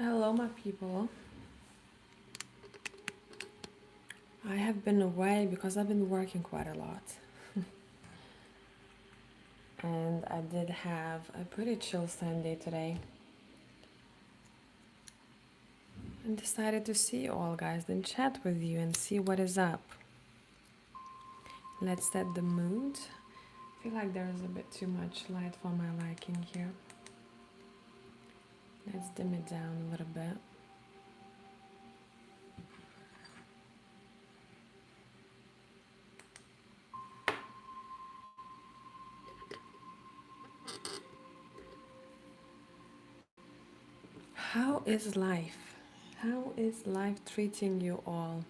Hello, my people. I have been away because I've been working quite a lot. And I did have a pretty chill Sunday today. And decided to see you all, guys, then chat with you and see what is up. Let's set the mood. I feel like there is a bit too much light for my liking here. Let's dim it down a little bit. How is life? How is life treating you all?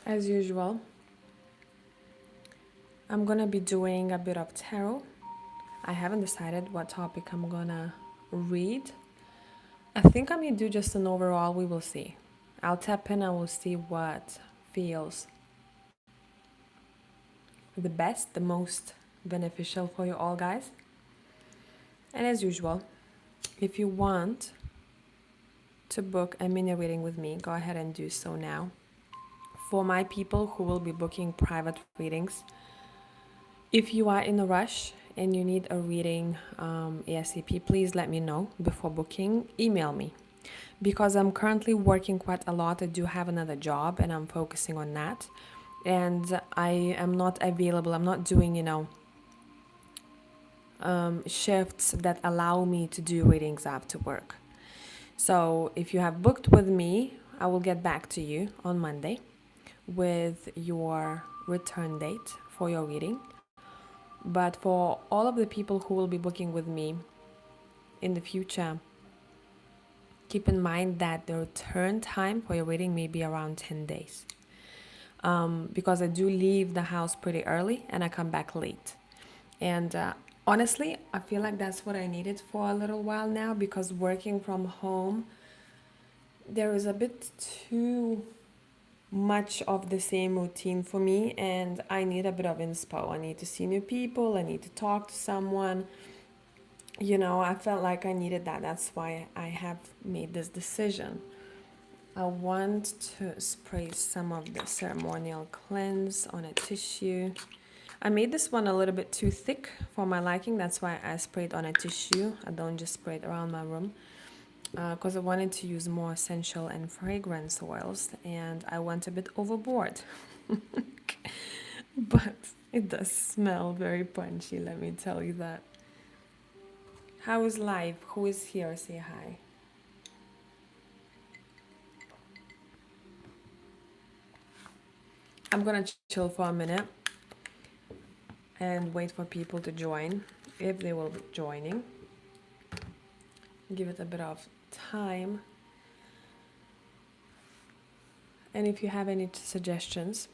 As usual, I'm gonna be doing a bit of tarot. I haven't decided what topic I'm gonna read. I think I may do just an overall, we will see. I'll tap in and we'll see what feels the best, the most beneficial for you all, guys. And as usual, if you want to book a mini reading with me, go ahead and do so now. For my people who will be booking private readings, if you are in a rush and you need a reading ASAP, please let me know before booking. Email me. Because I'm currently working quite a lot, I do have another job and I'm focusing on that. And I am not available, I'm not doing, shifts that allow me to do readings after work. So if you have booked with me, I will get back to you on Monday with your return date for your reading. But for all of the people who will be booking with me in the future, keep in mind that the return time for your reading may be around 10 days. Because I do leave the house pretty early and I come back late. And honestly, I feel like that's what I needed for a little while now, because working from home, there is a bit too much of the same routine for me, and I need a bit of inspo. I need to see new people, I need to talk to someone. I felt like I needed that. That's why I have made this decision. I want to spray some of the ceremonial cleanse on a tissue. I made this one a little bit too thick for my liking. That's why I sprayed on a tissue. I don't just spray it around my room because I wanted to use more essential and fragrance oils, and I went a bit overboard. But it does smell very punchy, let me tell you that. How is life? Who is here? Say hi. I'm gonna chill for a minute and wait for people to join, if they will be joining. Give it a bit of time. And if you have any suggestions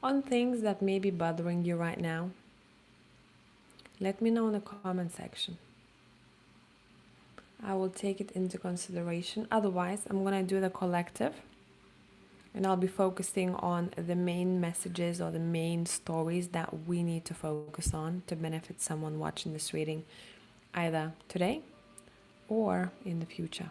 on things that may be bothering you right now, let me know in the comment section. I will take it into consideration. Otherwise, I'm gonna do the collective, and I'll be focusing on the main messages or the main stories that we need to focus on to benefit someone watching this reading, either today or in the future.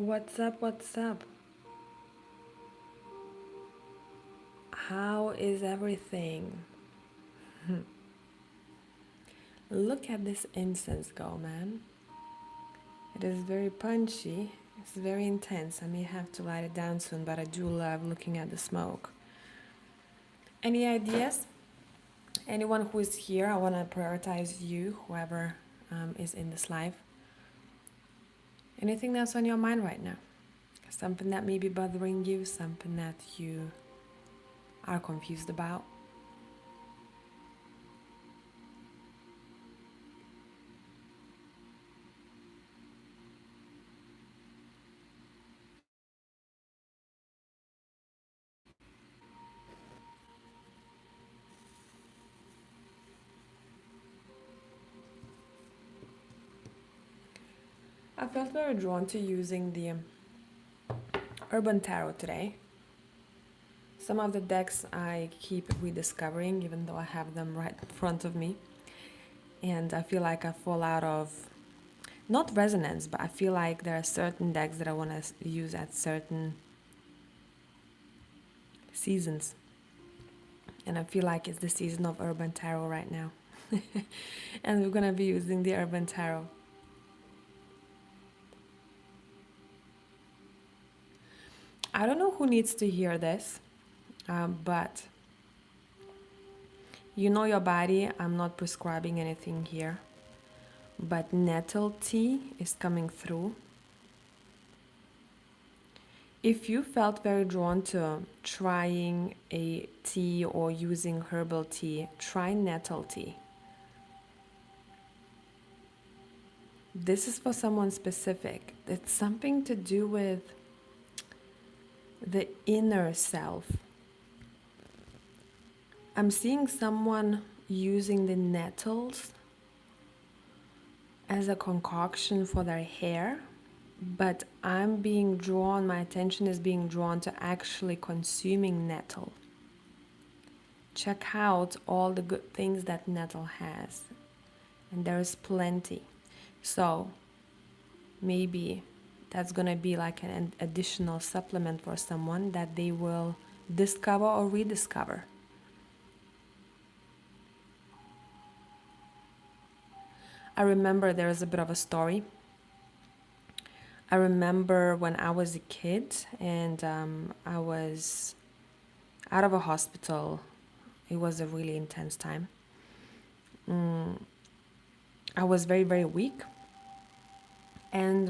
What's up? What's up? How is everything? Look at this incense go, man. It is very punchy. It's very intense. I may have to light it down soon, but I do love looking at the smoke. Any ideas? Anyone who is here, I want to prioritize you, whoever is in this live. Anything that's on your mind right now? Something that may be bothering you, something that you are confused about? I felt very drawn to using the Urban Tarot today. Some of the decks I keep rediscovering, even though I have them right in front of me. And I feel like I fall out of, not resonance, but I feel like there are certain decks that I want to use at certain seasons. And I feel like it's the season of Urban Tarot right now. And we're going to be using the Urban Tarot. I don't know who needs to hear this, but you know your body. I'm not prescribing anything here, but nettle tea is coming through. If you felt very drawn to trying a tea or using herbal tea, try nettle tea. This is for someone specific. It's something to do with the inner self. I'm seeing someone using the nettles as a concoction for their hair, but I'm being drawn, my attention is being drawn to actually consuming nettle. Check out all the good things that nettle has, and there is plenty. So maybe that's gonna be like an additional supplement for someone that they will discover or rediscover. I remember there is a bit of a story. I remember when I was a kid and I was out of a hospital. It was a really intense time. I was very, very weak, and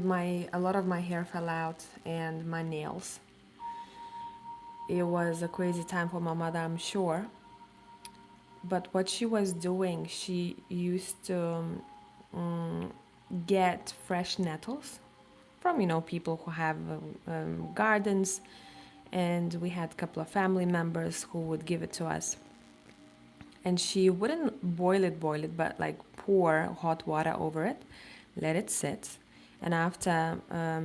a lot of my hair fell out and my nails. It was a crazy time for my mother, I'm sure. But what she was doing, she used to get fresh nettles from people who have gardens, and we had a couple of family members who would give it to us. And she wouldn't boil it, but like pour hot water over it, let it sit. And after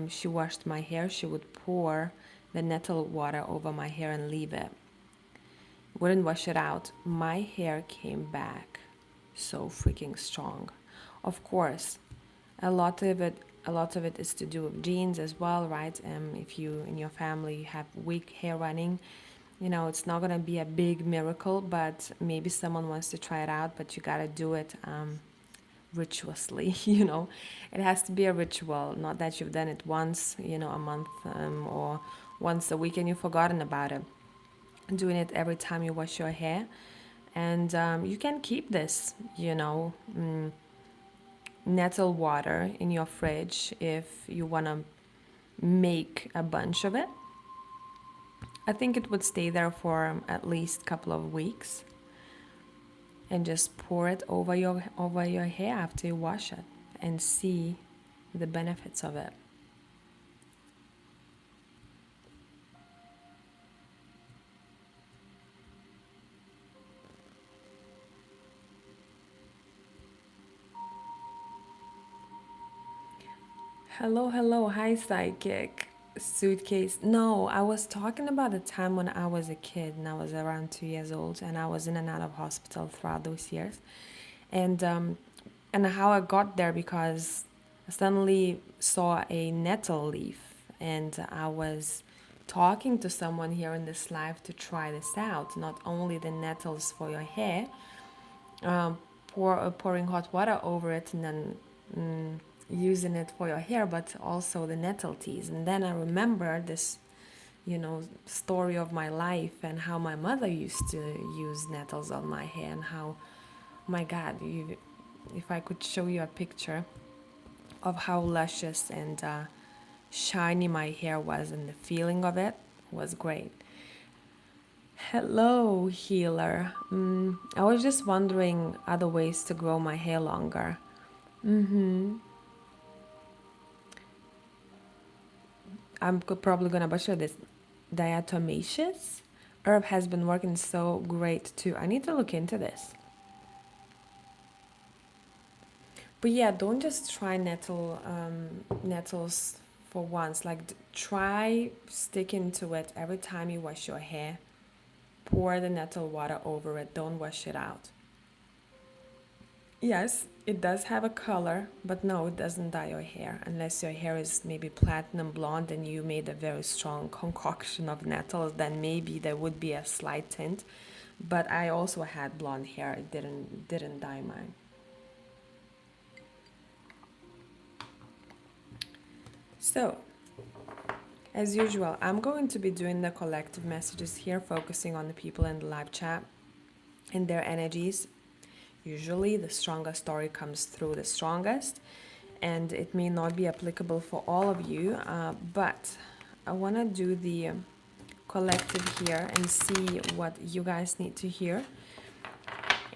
she washed my hair, she would pour the nettle water over my hair and leave it. Wouldn't wash it out. My hair came back so freaking strong. Of course, a lot of it is to do with genes as well, right? If you in your family have weak hair running, it's not gonna be a big miracle, but maybe someone wants to try it out, but you gotta do it rituously. It has to be a ritual, not that you've done it once, a month or once a week and you've forgotten about it. Doing it every time you wash your hair, and you can keep this, nettle water in your fridge if you want to make a bunch of it. I think it would stay there for at least a couple of weeks, and just pour it over your hair after you wash it and see the benefits of it. Hello, hello, hi psychic. Suitcase. No, I was talking about the time when I was a kid and I was around 2 years old and I was in and out of hospital throughout those years. And how I got there because I suddenly saw a nettle leaf and I was talking to someone here in this live to try this out. Not only the nettles for your hair, pouring hot water over it and then using it for your hair, but also the nettle teas. And then I remember this, story of my life and how my mother used to use nettles on my hair, and how, my God, if I could show you a picture of how luscious and shiny my hair was, and the feeling of it was great. Hello, healer. I was just wondering other ways to grow my hair longer. I'm probably gonna butcher this. Diatomaceous herb has been working so great too. I need to look into this. But yeah, don't just try nettles for once. Like, try sticking to it every time you wash your hair. Pour the nettle water over it. Don't wash it out. Yes, it does have a color, but no, it doesn't dye your hair. Unless your hair is maybe platinum blonde and you made a very strong concoction of nettles, then maybe there would be a slight tint. But I also had blonde hair. It didn't dye mine. So, as usual, I'm going to be doing the collective messages here, focusing on the people in the live chat and their energies. Usually, the strongest story comes through the strongest, and it may not be applicable for all of you, but I want to do the collective here and see what you guys need to hear.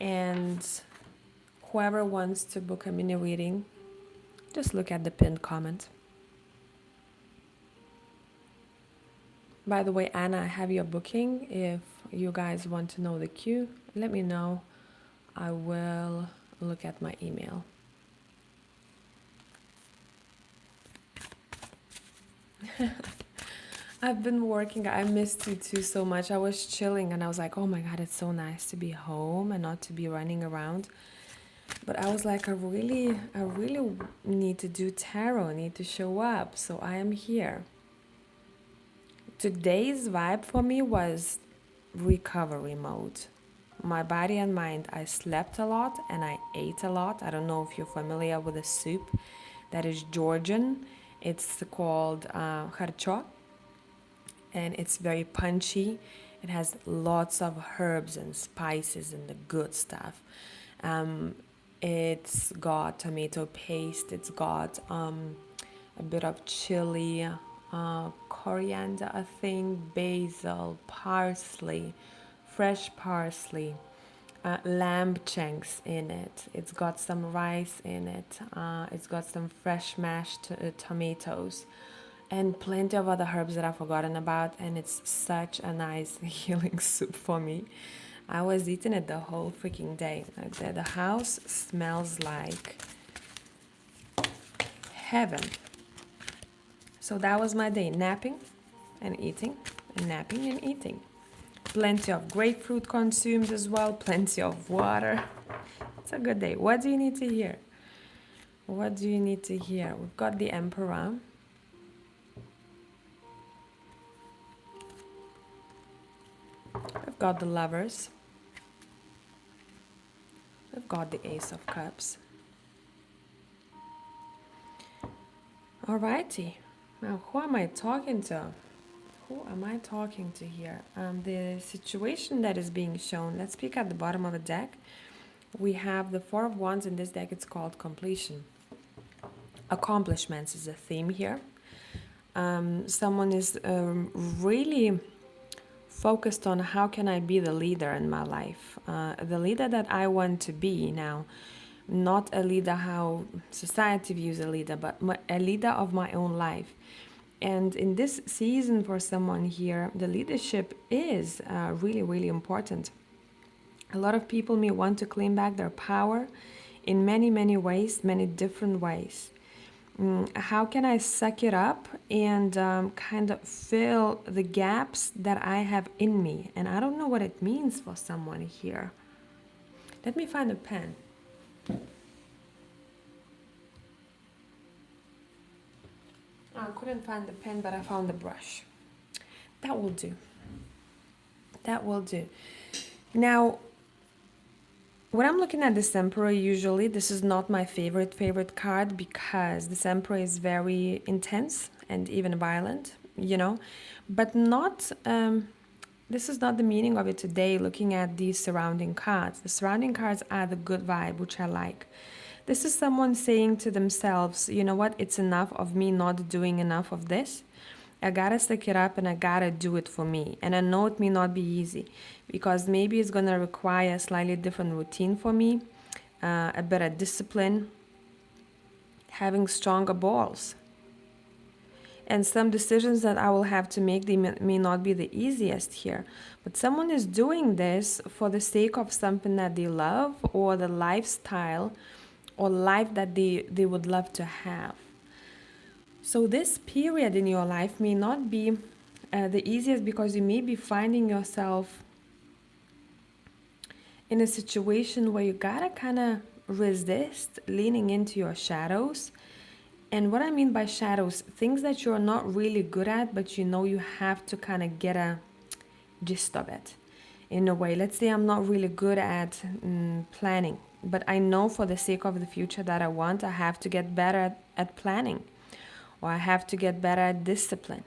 And whoever wants to book a mini reading, just look at the pinned comment. By the way, Anna, I have your booking. If you guys want to know the queue, let me know. I will look at my email. I've been working. I missed you too so much. I was chilling and I was like, oh my God, it's so nice to be home and not to be running around. But I was like, I really need to do tarot. I need to show up. So I am here. Today's vibe for me was recovery mode. My body and mind, I slept a lot and I ate a lot. I don't know if you're familiar with a soup that is Georgian. It's called harcho, and it's very punchy. It has lots of herbs and spices and the good stuff. It's got tomato paste, it's got a bit of chili, coriander, I think, basil, parsley, fresh parsley, lamb chunks in it. It's got some rice in it. It's got some fresh mashed tomatoes and plenty of other herbs that I've forgotten about. And it's such a nice healing soup for me. I was eating it the whole freaking day. The house smells like heaven. So that was my day, napping and eating, and napping and eating. Plenty of grapefruit consumed as well, plenty of water. It's a good day. What do you need to hear? What do you need to hear? We've got the Emperor. We've got the Lovers. We've got the Ace of Cups. Alrighty. Now, who am I talking to? Who am I talking to here? The situation that is being shown, let's pick at the bottom of the deck. We have the Four of Wands. In this deck, it's called completion. Accomplishments is a theme here. Someone is really focused on how can I be the leader in my life. The leader that I want to be now. Not a leader how society views a leader, but a leader of my own life. And in this season for someone here, the leadership is really, really important. A lot of people may want to claim back their power in many, many ways, many different ways. How can I suck it up and kind of fill the gaps that I have in me? And I don't know what it means for someone here. Let me find a pen. I couldn't find the pen, but I found the brush. That will do. That will do. Now, when I'm looking at this Emperor, usually this is not my favorite card because this Emperor is very intense and even violent, you know, but not, this is not the meaning of it today, looking at these surrounding cards. The surrounding cards are the good vibe, which I like. This is someone saying to themselves, you know what, it's enough of me not doing enough of this. I gotta stick it up and I gotta do it for me. And I know it may not be easy because maybe it's gonna require a slightly different routine for me, a better discipline, having stronger balls. And some decisions that I will have to make, they may not be the easiest here. But someone is doing this for the sake of something that they love or the lifestyle or life that they would love to have. So this period in your life may not be the easiest because you may be finding yourself in a situation where you gotta kind of resist leaning into your shadows. And what I mean by shadows, things that you're not really good at, but you know you have to kind of get a gist of it in a way. Let's say I'm not really good at planning, but I know for the sake of the future that I have to get better at planning, or I have to get better at discipline.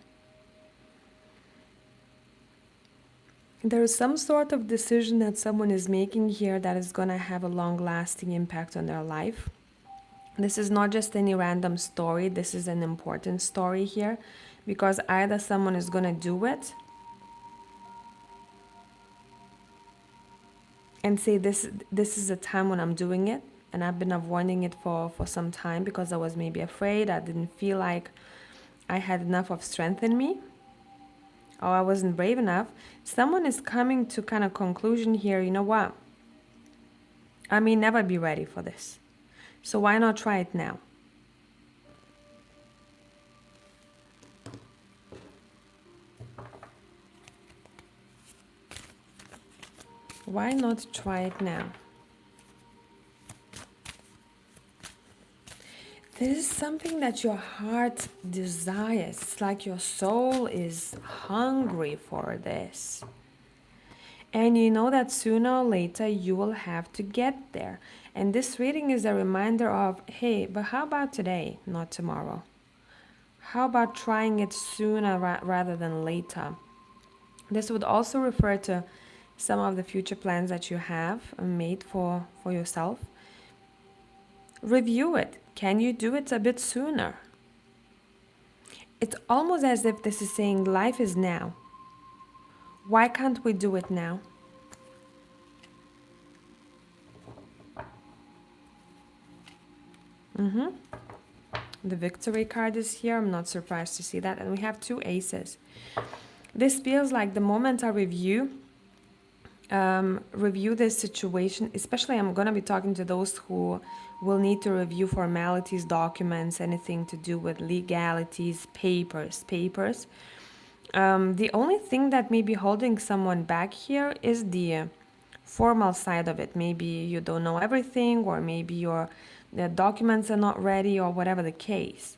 There is some sort of decision that someone is making here that is going to have a long-lasting impact on their life. This is not just any random story. This is an important story here because either someone is going to do it and say this is a time when I'm doing it, and I've been avoiding it for some time because I was maybe afraid. I didn't feel like I had enough of strength in me, or I wasn't brave enough. Someone is coming to kind of conclusion here, you know what? I may never be ready for this. So why not try it now? Why not try it now? This is something that your heart desires. It's like your soul is hungry for this. And you know that sooner or later you will have to get there. And this reading is a reminder of, hey, but how about today, not tomorrow? How about trying it sooner rather than later? This would also refer to some of the future plans that you have made for yourself. Review it. Can you do it a bit sooner? It's almost as if this is saying life is now. Why can't we do it now? The victory card is here. I'm not surprised to see that. And we have two aces. This feels like the moment I review this situation, especially I'm going to be talking to those who will need to review formalities, documents, anything to do with legalities, papers. The only thing that may be holding someone back here is the formal side of it. Maybe you don't know everything, or maybe the documents are not ready, or whatever the case.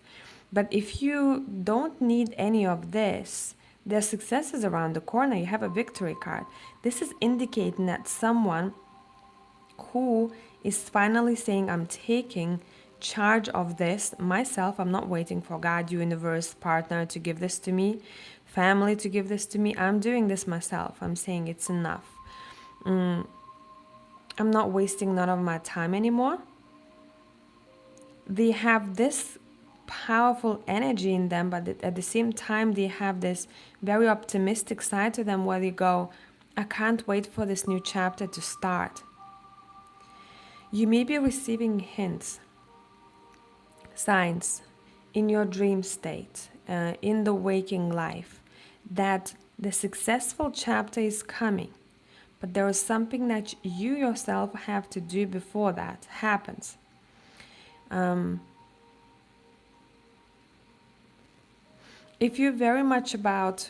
But if you don't need any of this, the success is around the corner. You have a victory card. This is indicating that someone who is finally saying, I'm taking charge of this myself. I'm not waiting for God, universe, partner to give this to me, family to give this to me. I'm doing this myself. I'm saying it's enough. I'm not wasting none of my time anymore. They have this powerful energy in them, but at the same time they have this very optimistic side to them where they go, I can't wait for this new chapter to start. You may be receiving hints, signs in your dream state, in the waking life, that the successful chapter is coming, but there is something that you yourself have to do before that happens. If you're very much about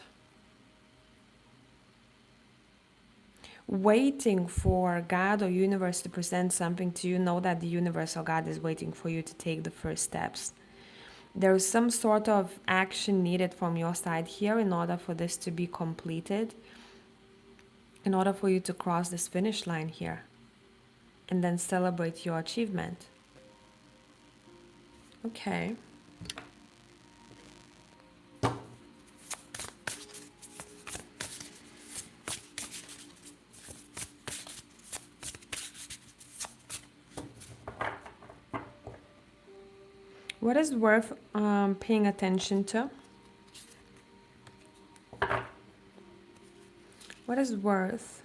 waiting for God or universe to present something to you, know that the universe or God is waiting for you to take the first steps. There is some sort of action needed from your side here in order for this to be completed, in order for you to cross this finish line here and then celebrate your achievement. Okay. What is worth paying attention to? What is worth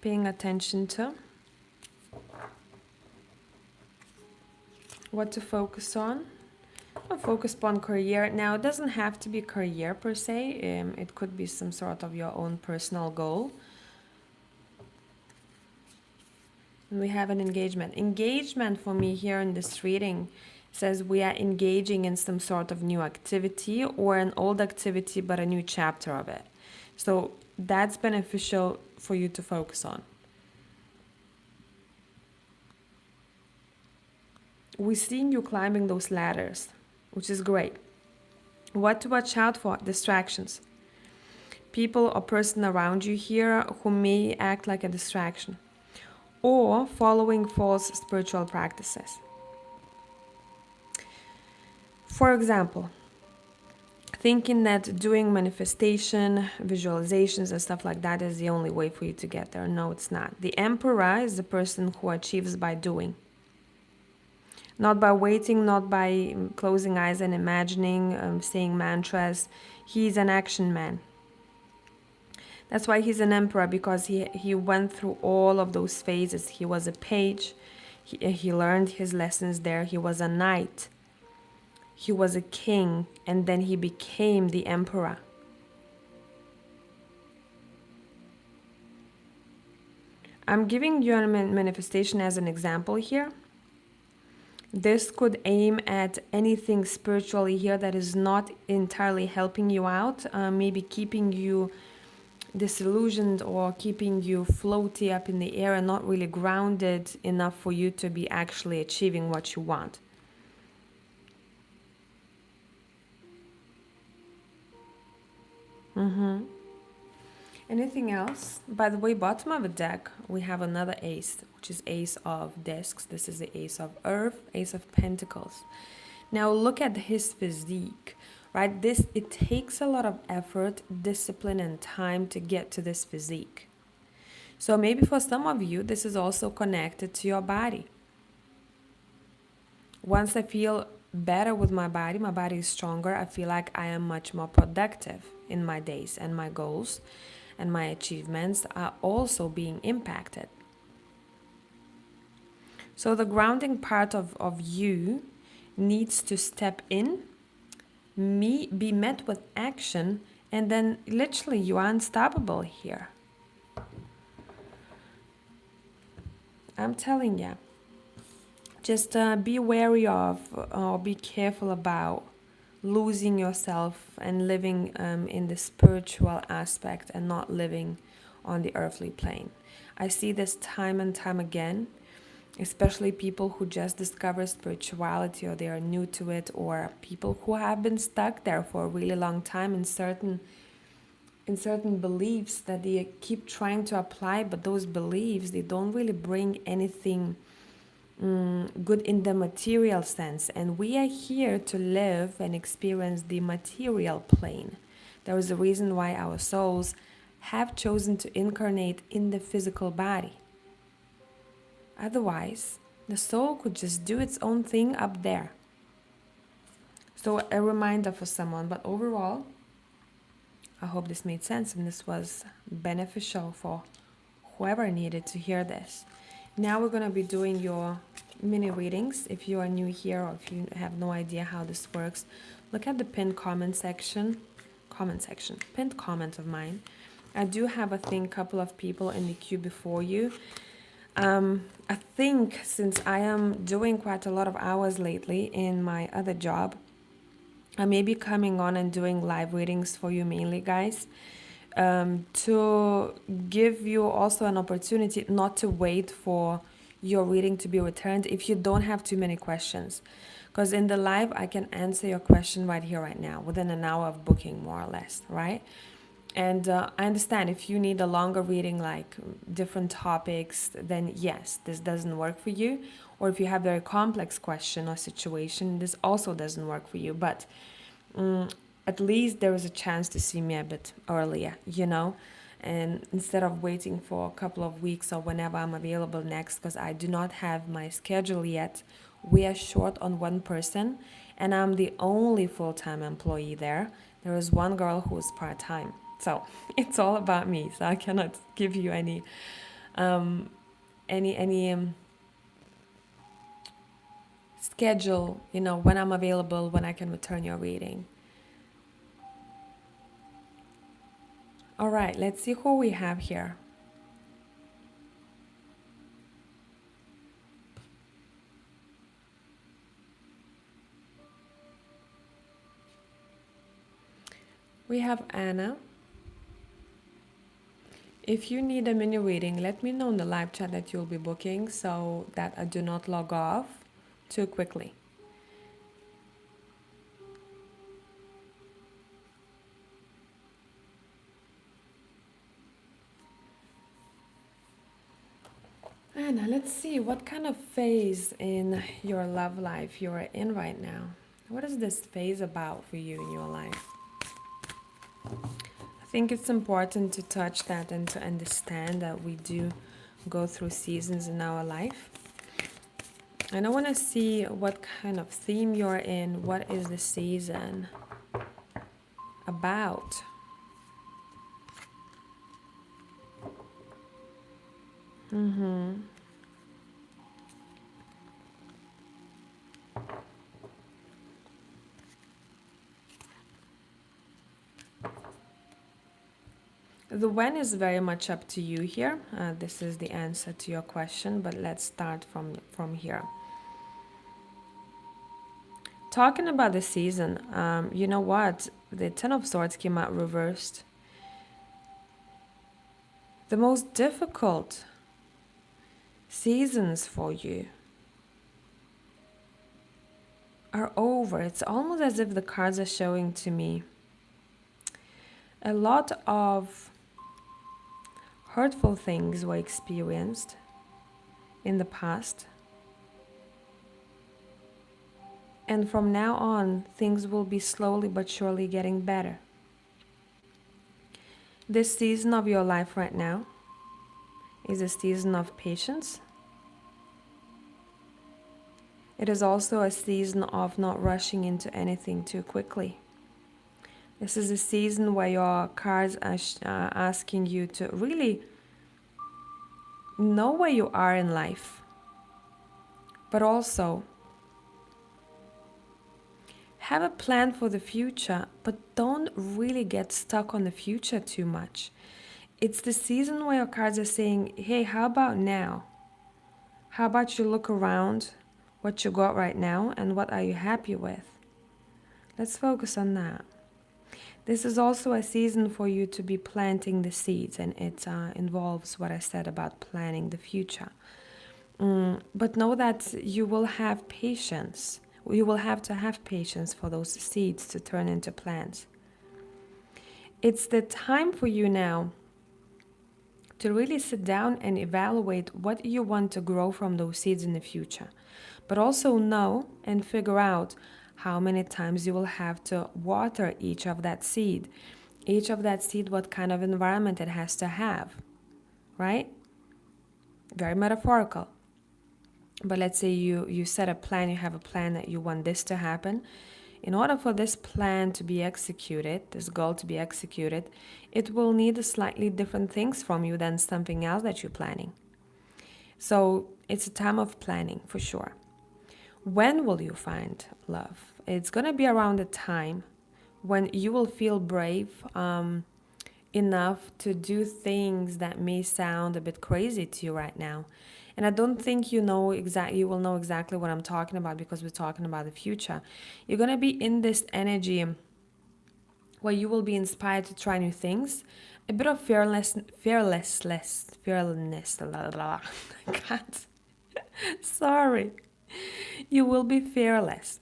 paying attention to? What to focus on? I'll focus on career. Now, it doesn't have to be career per se. It could be some sort of your own personal goal. And we have an engagement. Engagement for me here in this reading says we are engaging in some sort of new activity or an old activity, but a new chapter of it. So that's beneficial for you to focus on. We're seeing you climbing those ladders, which is great. What to watch out for? Distractions. People or person around you here who may act like a distraction, or following false spiritual practices. For example, thinking that doing manifestation, visualizations and stuff like that is the only way for you to get there. No, it's not. The emperor is the person who achieves by doing. Not by waiting, not by closing eyes and imagining, saying mantras. He's an action man. That's why he's an emperor, because he went through all of those phases. He was a page. He learned his lessons there. He was a knight. He was a king. And then he became the emperor. I'm giving you a manifestation as an example here. This could aim at anything spiritually here that is not entirely helping you out, maybe keeping you disillusioned or keeping you floaty up in the air and not really grounded enough for you to be actually achieving what you want. Anything else? By the way, bottom of the deck, we have another ace, which is Ace of Discs. This is the Ace of Earth, Ace of Pentacles. Now look at his physique, right? It takes a lot of effort, discipline, and time to get to this physique. So maybe for some of you, this is also connected to your body. Once I feel better with my body is stronger, I feel like I am much more productive in my days, and my goals and my achievements are also being impacted. So the grounding part of you needs to step in, be met with action, and then literally you are unstoppable here. I'm telling you. Just be wary of, or be careful about losing yourself and living in the spiritual aspect and not living on the earthly plane. I see this time and time again, especially people who just discover spirituality or they are new to it, or people who have been stuck there for a really long time in certain beliefs that they keep trying to apply, but those beliefs, they don't really bring anything good in the material sense. And we are here to live and experience the material plane. There is a reason why our souls have chosen to incarnate in the physical body. Otherwise, the soul could just do its own thing up there. So a reminder for someone, but overall, I hope this made sense and this was beneficial for whoever needed to hear this. Now we're going to be doing your mini readings. If you are new here or if you have no idea how this works, look at the pinned comment section, pinned comment of mine. I do have, a couple of people in the queue before you. I think since I am doing quite a lot of hours lately in my other job, I may be coming on and doing live readings for you mainly, guys. To give you also an opportunity not to wait for your reading to be returned if you don't have too many questions. Because in the live, I can answer your question right here, right now, within an hour of booking, more or less, right? And I understand if you need a longer reading, like different topics, then yes, this doesn't work for you. Or if you have very complex question or situation, this also doesn't work for you. But mm, at least there is a chance to see me a bit earlier, you know? And instead of waiting for a couple of weeks or whenever I'm available next, because I do not have my schedule yet, we are short on one person, and I'm the only full time employee there. There is one girl who is part time. So it's all about me. So I cannot give you um, any schedule, you know, when I'm available, when I can return your reading. All right, let's see who we have here. We have Anna. If you need a mini reading, let me know in the live chat that you'll be booking so that I do not log off too quickly. Anna, let's see what kind of phase in your love life you're in right now. What is this phase about for you in your life? I think it's important to touch that and to understand that we do go through seasons in our life. And I want to see what kind of theme you're in. What is the season about? Mm-hmm. The when is very much up to you here. This is the answer to your question, but let's start from here. Talking about the season, you know what? The Ten of Swords came out reversed. The most difficult seasons for you are over. It's almost as if the cards are showing to me a lot of hurtful things were experienced in the past. And from now on, things will be slowly but surely getting better. This season of your life right now is a season of patience. It is also a season of not rushing into anything too quickly. This is a season where your cards are asking you to really know where you are in life, but also have a plan for the future, but don't really get stuck on the future too much. It's the season where your cards are saying, hey, how about now? How about you look around what you got right now and what are you happy with? Let's focus on that. This is also a season for you to be planting the seeds, and it involves what I said about planning the future. But know that you will have patience. You will have to have patience for those seeds to turn into plants. It's the time for you now to really sit down and evaluate what you want to grow from those seeds in the future. But also know and figure out how many times you will have to water each of that seed. Each of that seed, what kind of environment it has to have, right? Very metaphorical. But let's say you set a plan, you have a plan that you want this to happen. In order for this plan to be executed, this goal to be executed, it will need slightly different things from you than something else that you're planning. So it's a time of planning for sure. When will you find love? It's going to be around the time when you will feel brave enough to do things that may sound a bit crazy to you right now. And I don't think you will know exactly what I'm talking about because we're talking about the future. You're going to be in this energy where you will be inspired to try new things. A bit of fearlessness, blah, blah, blah. I can't. Sorry. You will be fearless.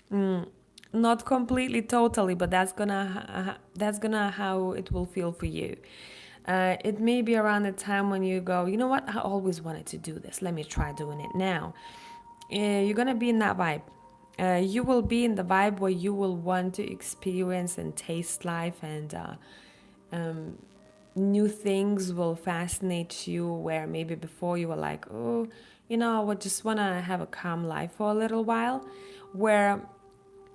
Not completely, totally, but that's gonna how it will feel for you. It may be around the time when you go, you know what? I always wanted to do this. Let me try doing it now. You're gonna be in that vibe. You will be in the vibe where you will want to experience and taste life, and um, new things will fascinate you. Where maybe before you were like, oh, I would just wanna have a calm life for a little while. Where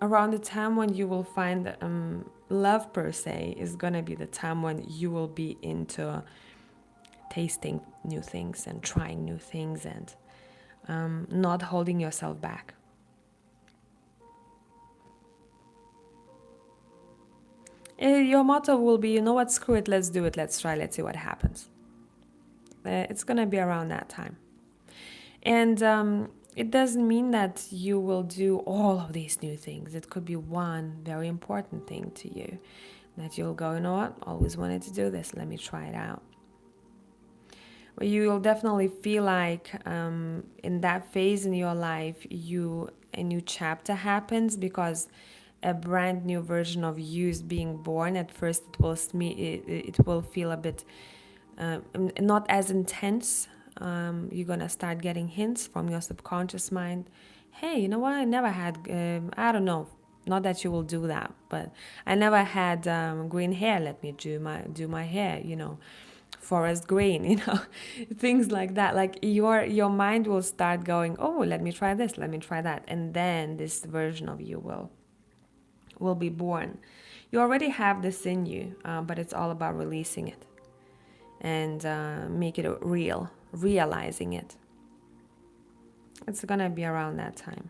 around the time when you will find love per se is gonna be the time when you will be into tasting new things and trying new things and not holding yourself back. Your motto will be, you know what, screw it, let's do it, let's try, let's see what happens. It's gonna be around that time. And it doesn't mean that you will do all of these new things. It could be one very important thing to you that you'll go, you know what, always wanted to do this, let me try it out. But you will definitely feel like in that phase in your life, a new chapter happens because a brand new version of you is being born. At first, it will feel a bit not as intense. You're gonna start getting hints from your subconscious mind. Hey, you know what? I never had. I don't know. Not that you will do that, but I never had green hair. Let me do my hair. Forest green. Things like that. Like your mind will start going. Oh, let me try this. Let me try that, and then this version of you will be born. You already have this in you, but it's all about releasing it and make it real, realizing it. It's gonna be around that time.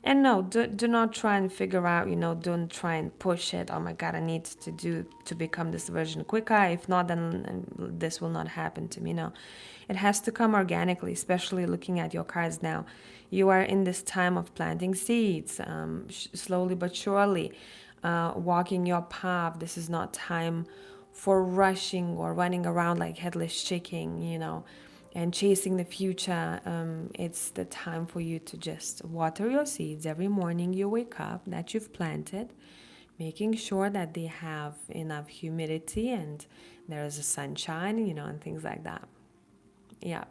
And no, do not try and figure out, don't try and push it. Oh my God, I need to become this version quicker. If not, then this will not happen to me. No, it has to come organically, especially looking at your cards now. You are in this time of planting seeds, slowly but surely, walking your path. This is not time for rushing or running around like headless chicken, and chasing the future. It's the time for you to just water your seeds every morning you wake up that you've planted, making sure that they have enough humidity and there is a sunshine, and things like that. Yeah.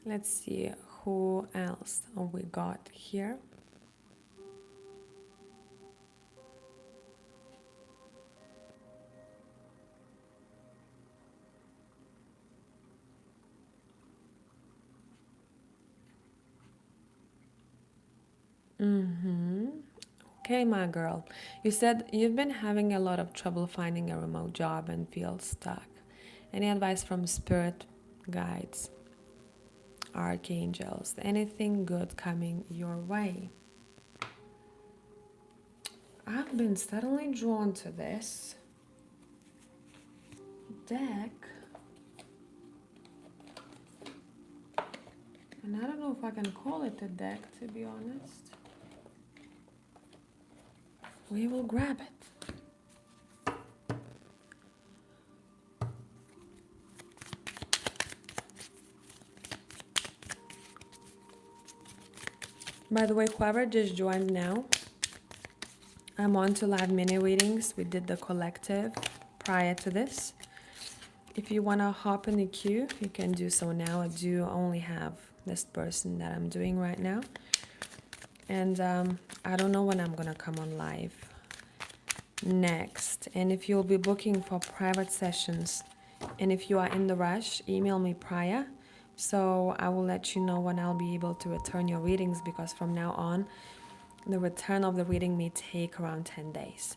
Let's see who else we got here. Okay, my girl. You said you've been having a lot of trouble finding a remote job and feel stuck. Any advice from spirit guides, archangels, anything good coming your way? I've been suddenly drawn to this deck, and I don't know if I can call it a deck, to be honest. We will grab it. By the way, whoever just joined now, I'm on to live mini readings. We did the collective prior to this. If you want to hop in the queue, you can do so now. I do only have this person that I'm doing right now. And I don't know when I'm going to come on live next. And if you'll be booking for private sessions, and if you are in the rush, email me prior. So I will let you know when I'll be able to return your readings, because from now on, the return of the reading may take around 10 days.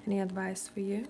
Any advice for you?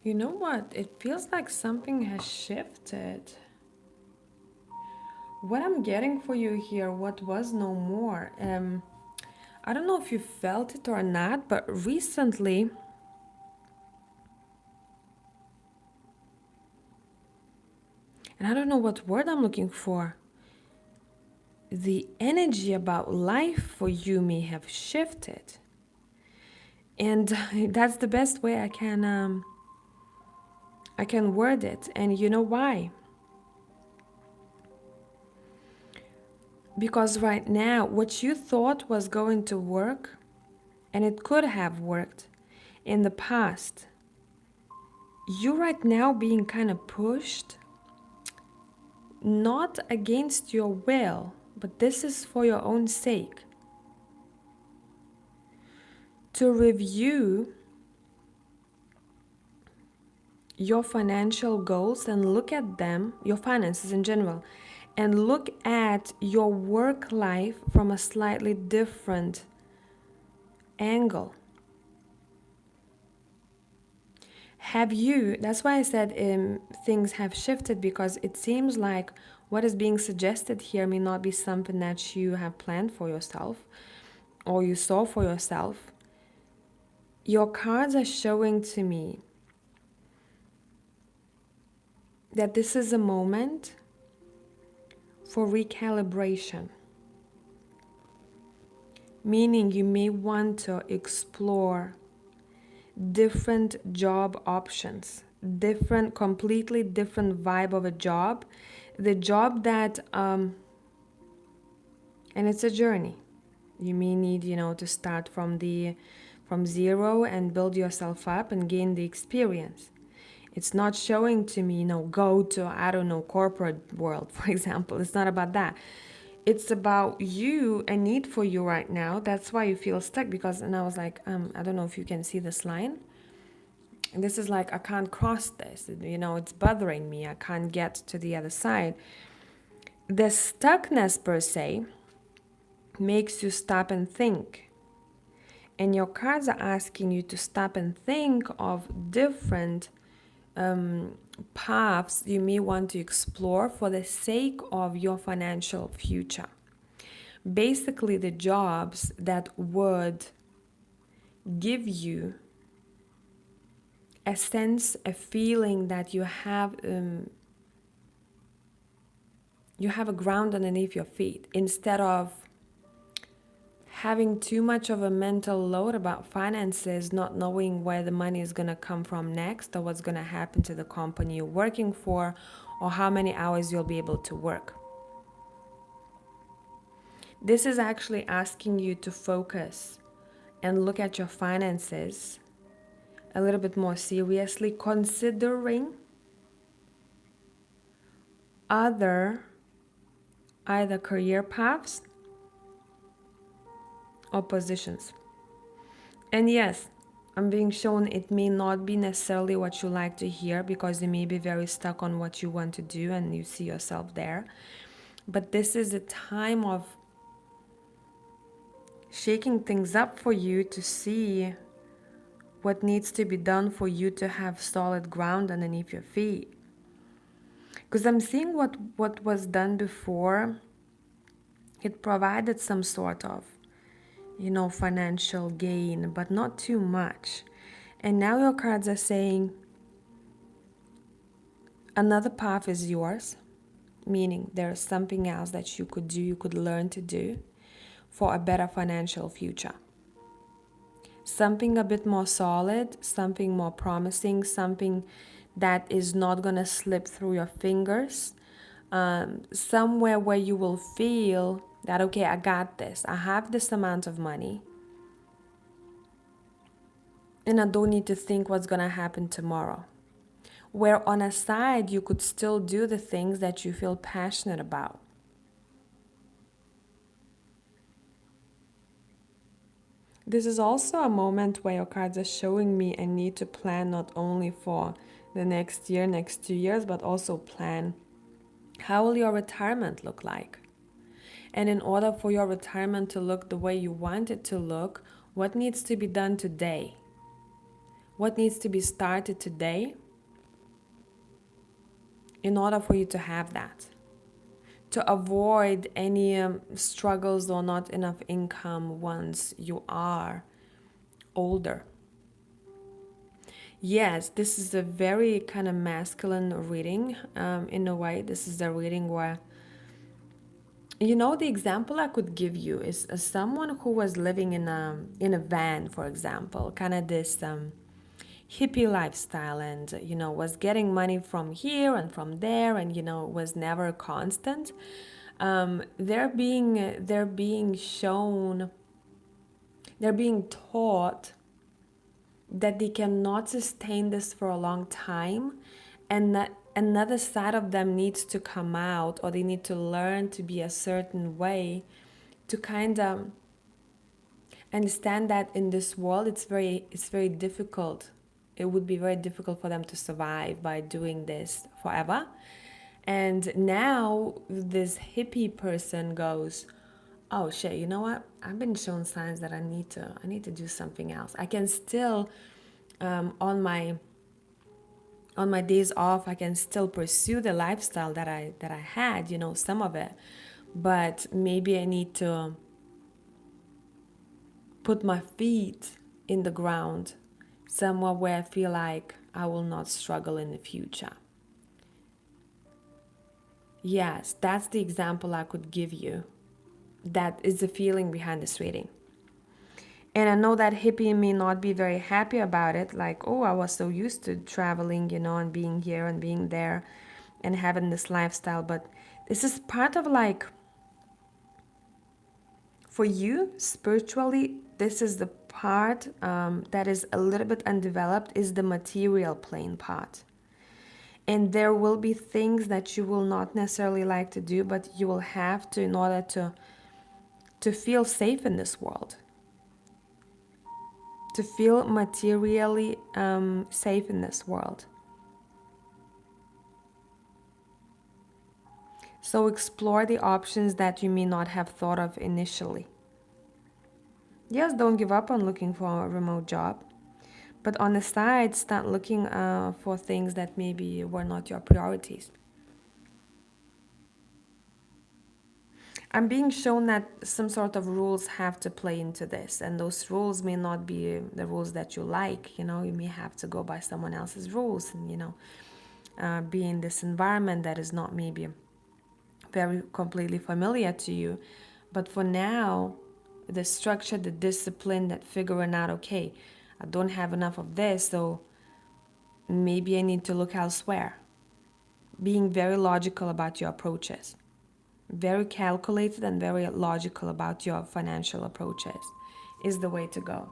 You know what? It feels like something has shifted. What I'm getting for you here, what was no more. I don't know if you felt it or not, but recently, and I don't know what word I'm looking for, the energy about life for you may have shifted. And that's the best way I can word it. And you know why? Because right now, what you thought was going to work, and it could have worked in the past, you right now being kind of pushed, not against your will, but this is for your own sake, to review your financial goals and look at them, your finances in general, and look at your work life from a slightly different angle. That's why I said things have shifted, because it seems like what is being suggested here may not be something that you have planned for yourself or you saw for yourself. Your cards are showing to me that this is a moment for recalibration, meaning you may want to explore different job options, completely different vibe of a job, the job that, and it's a journey. You may need, to start from zero and build yourself up and gain the experience. It's not showing to me, go to, I don't know, corporate world, for example. It's not about that. It's about you, a need for you right now. That's why you feel stuck, because, and I was like, I don't know if you can see this line. And this is like, I can't cross this, it's bothering me. I can't get to the other side. The stuckness per se makes you stop and think. And your cards are asking you to stop and think of different paths you may want to explore for the sake of your financial future. Basically, the jobs that would give you a sense, a feeling that you have a ground underneath your feet, instead of having too much of a mental load about finances, not knowing where the money is going to come from next, or what's going to happen to the company you're working for, or how many hours you'll be able to work. This is actually asking you to focus and look at your finances a little bit more seriously, considering either career paths or positions. And yes, I'm being shown it may not be necessarily what you like to hear, because you may be very stuck on what you want to do and you see yourself there. But this is a time of shaking things up for you to see what needs to be done for you to have solid ground underneath your feet. Because I'm seeing what was done before, it provided some sort of, financial gain, but not too much. And now your cards are saying another path is yours, meaning there's something else that you could do, you could learn to do for a better financial future. something a bit more solid, something more promising, something that is not going to slip through your fingers, somewhere where you will feel that, okay, I got this, I have this amount of money, and I don't need to think what's going to happen tomorrow. Where on a side, you could still do the things that you feel passionate about. This is also a moment where your cards are showing me a need to plan not only for the next year, next 2 years, but also plan how will your retirement look like. And in order for your retirement to look the way you want it to look, what needs to be done today? What needs to be started today in order for you to have that? To avoid any struggles or not enough income once you are older. Yes, this is a very kind of masculine reading in a way. This is a reading where, the example I could give you is someone who was living in a van, for example, kind of this hippie lifestyle, and was getting money from here and from there, and was never constant. They're being taught that they cannot sustain this for a long time, and that another side of them needs to come out, or they need to learn to be a certain way to kind of understand that in this world it's very difficult. It would be very difficult for them to survive by doing this forever. And now this hippie person goes, oh shit, you know what, I've been shown signs that I need to do something else. I can still on my days off, I can still pursue the lifestyle that I had, some of it, but maybe I need to put my feet in the ground somewhere where I feel like I will not struggle in the future. Yes, that's the example I could give you. That is the feeling behind this reading. And I know that hippie may not be very happy about it, like, oh, I was so used to traveling, and being here and being there and having this lifestyle. But this is part of, like, for you spiritually, this is the part that is a little bit undeveloped, is the material plane part. And there will be things that you will not necessarily like to do, but you will have to in order to feel safe in this world, to feel materially safe in this world. So explore the options that you may not have thought of initially. Yes, don't give up on looking for a remote job, but on the side, start looking for things that maybe were not your priorities. I'm being shown that some sort of rules have to play into this, and those rules may not be the rules that you like. You may have to go by someone else's rules, and be in this environment that is not maybe very completely familiar to you. But for now, the structure, the discipline, that figuring out, okay, I don't have enough of this, so maybe I need to look elsewhere. Being very logical about your approaches, very calculated and very logical about your financial approaches is the way to go.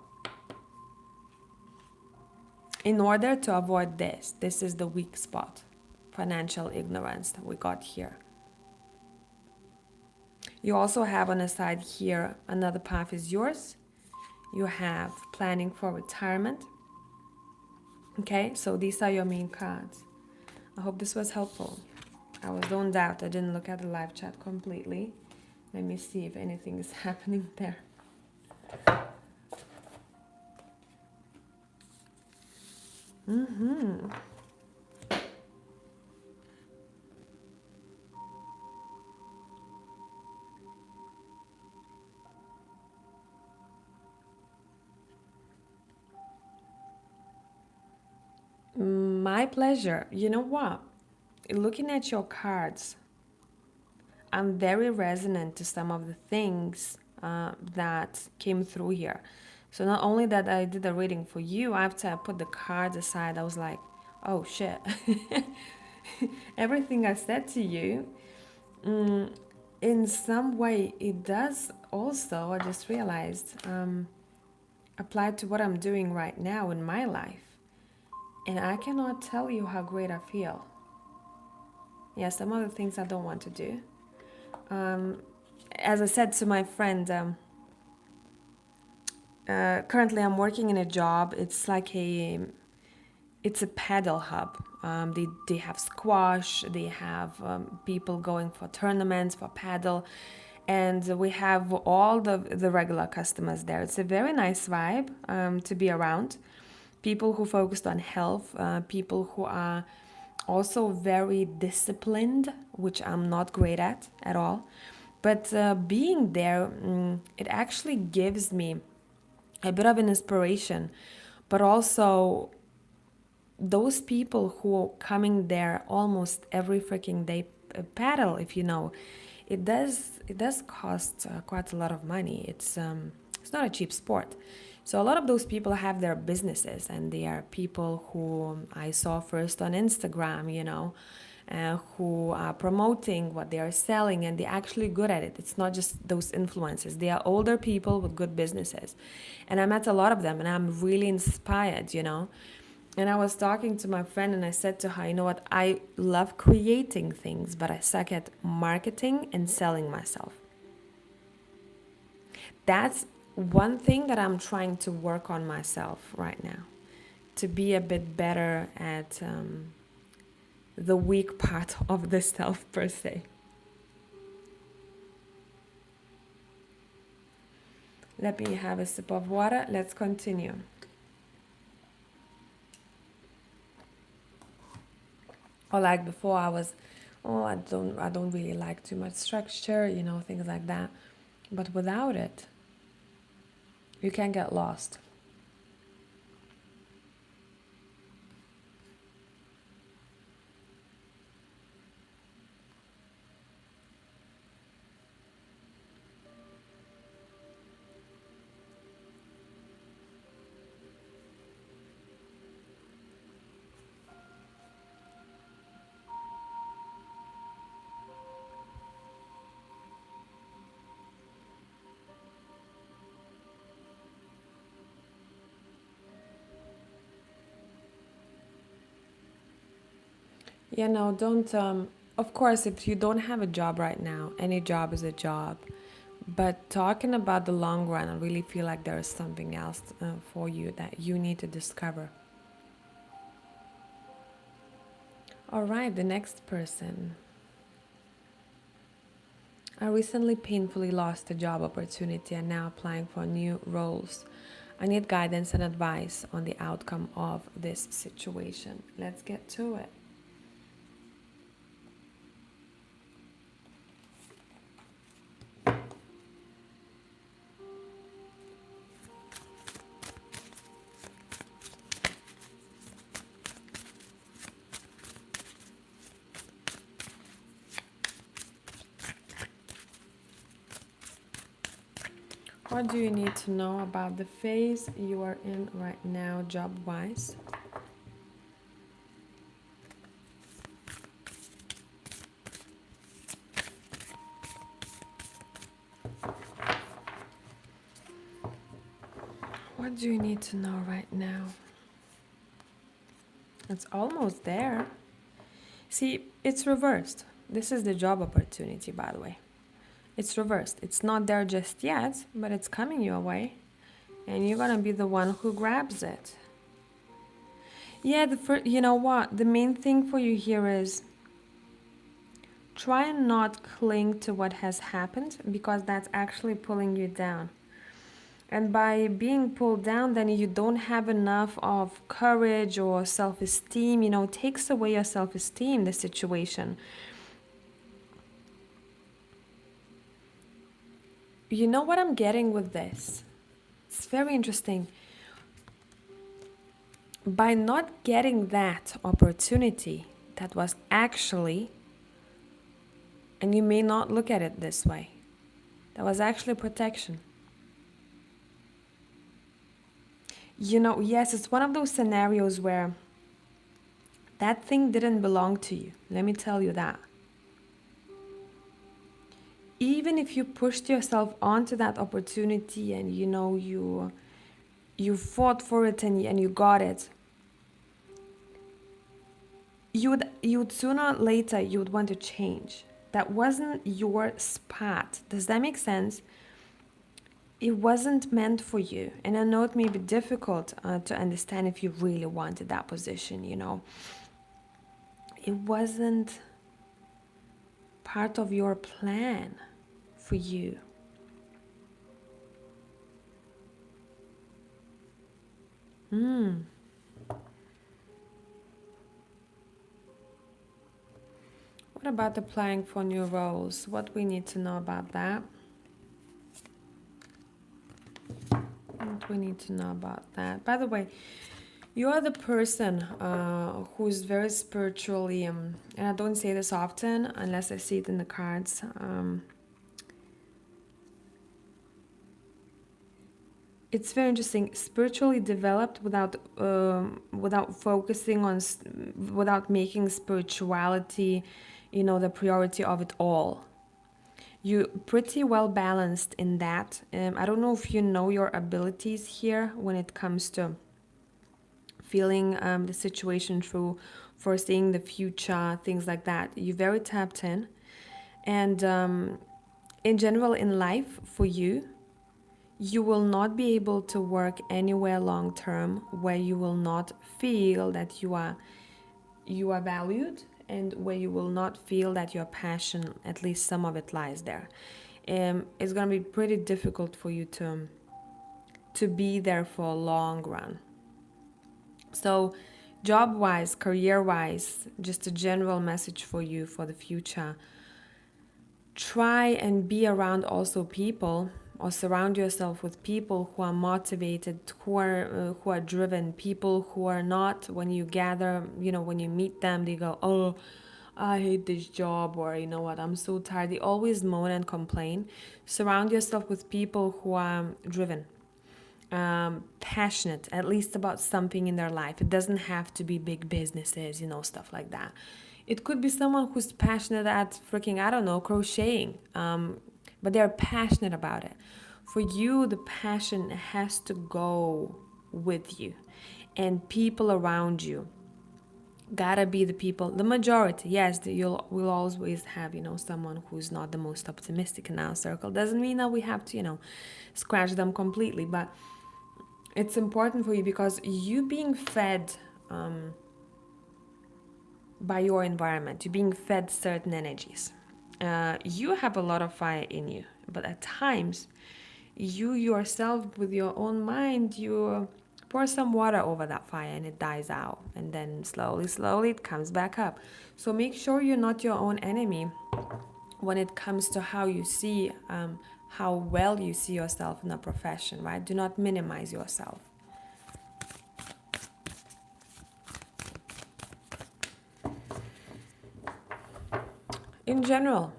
In order to avoid this is the weak spot, financial ignorance that we got here. You also have on the side here, another path is yours. You have planning for retirement. Okay, so these are your main cards. I hope this was helpful. I was zoned out. I didn't look at the live chat completely. Let me see if anything is happening there. My pleasure. You know what? Looking at your cards, I'm very resonant to some of the things that came through here. So not only that I did a reading for you, after I put the cards aside, I was like, oh shit. Everything I said to you, in some way, it does also, I just realized, apply to what I'm doing right now in my life. And I cannot tell you how great I feel. Yeah, some other things I don't want to do. As I said to my friend, currently I'm working in a job. It's a paddle hub. They have squash, they have people going for tournaments for paddle, and we have all the regular customers there. It's a very nice vibe to be around. People who focused on health, people who are also very disciplined, which I'm not great at all. But being there, it actually gives me a bit of an inspiration, but also those people who are coming there almost every freaking day paddle, if you know, it does cost quite a lot of money. It's not a cheap sport. So a lot of those people have their businesses, and they are people who I saw first on Instagram, who are promoting what they are selling, and they're actually good at it. It's not just those influencers. They are older people with good businesses. And I met a lot of them, and I'm really inspired. And I was talking to my friend, and I said to her, you know what? I love creating things, but I suck at marketing and selling myself. That's one thing that I'm trying to work on myself right now, to be a bit better at the weak part of the self, per se. Let me have a sip of water. Let's continue. Or like before, I was, oh, I don't really like too much structure, things like that. But without it, you can get lost. Don't, of course, if you don't have a job right now, any job is a job. But talking about the long run, I really feel like there is something else for you that you need to discover. All right, the next person. I recently painfully lost a job opportunity and now applying for new roles. I need guidance and advice on the outcome of this situation. Let's get to it. What do you need to know about the phase you are in right now, job-wise? What do you need to know right now? It's almost there. See, it's reversed. This is the job opportunity, by the way. It's reversed. It's not there just yet, but it's coming your way. And you're gonna be the one who grabs it. Yeah, you know what? The main thing for you here is try and not cling to what has happened, because that's actually pulling you down. And by being pulled down, then you don't have enough of courage or self-esteem, takes away your self-esteem, the situation. You know what I'm getting with this? It's very interesting. By not getting that opportunity, that was actually, and you may not look at it this way, that was actually protection. Yes, it's one of those scenarios where that thing didn't belong to you. Let me tell you that. Even if you pushed yourself onto that opportunity and you fought for it and you got it, you'd sooner or later you would want to change. That wasn't your spot. Does that make sense? It wasn't meant for you. And I know it may be difficult to understand if you really wanted that position. It wasn't part of your plan for you. What about applying for new roles? What we need to know about that? What we need to know about that? By the way, you are the person who's very spiritually, and I don't say this often unless I see it in the cards. It's very interesting. Spiritually developed without focusing on, without making spirituality, the priority of it all. You're pretty well balanced in that. I don't know if you know your abilities here when it comes to feeling the situation through, foreseeing the future, things like that. You're very tapped in. And in general, in life, for you, you will not be able to work anywhere long term where you will not feel that you are valued, and where you will not feel that your passion, at least some of it, lies there. It's going to be pretty difficult for you to be there for a long run. So job wise, career wise, just a general message for you for the future: try and be around also people, or surround yourself with people who are motivated, who are driven, people who are not, when you gather, when you meet them, they go, oh, I hate this job, or you know what, I'm so tired. They always moan and complain. Surround yourself with people who are driven, passionate, at least about something in their life. It doesn't have to be big businesses, stuff like that. It could be someone who's passionate at freaking, I don't know, crocheting, but they're passionate about it. For you, the passion has to go with you, and people around you gotta be the people, the majority. Yes, we'll always have someone who's not the most optimistic in our circle. Doesn't mean that we have to scratch them completely, but it's important for you, because you being fed by your environment, you're being fed certain energies. You have a lot of fire in you, but at times you yourself, with your own mind, you pour some water over that fire and it dies out, and then slowly it comes back up. So make sure you're not your own enemy when it comes to how you see, how well you see yourself in a profession, right? Do not minimize yourself. In general,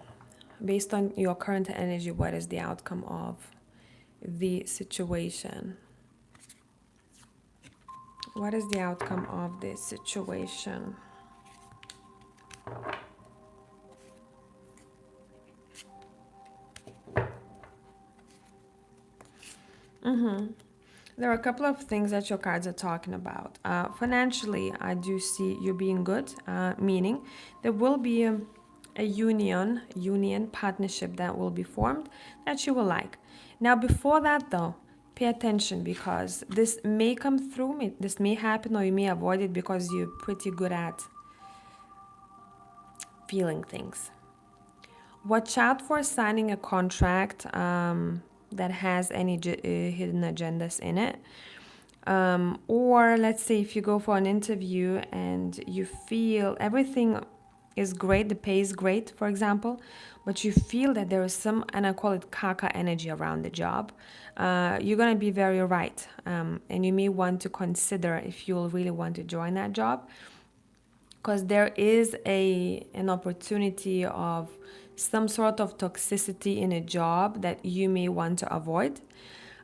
based on your current energy, what is the outcome of the situation? What is the outcome of this situation? There are a couple of things that your cards are talking about. Financially, I do see you being good, meaning there will be a union partnership that will be formed that you will like. Now, before that, though, pay attention, because this may come through, this may happen, or you may avoid it because you're pretty good at feeling things. Watch out for signing a contract that has any hidden agendas in it. Or let's say if you go for an interview and you feel everything is great, the pay is great, for example, but you feel that there is some, and I call it caca energy around the job, you're going to be very right. And you may want to consider if you'll really want to join that job, because there is an opportunity of some sort of toxicity in a job that you may want to avoid.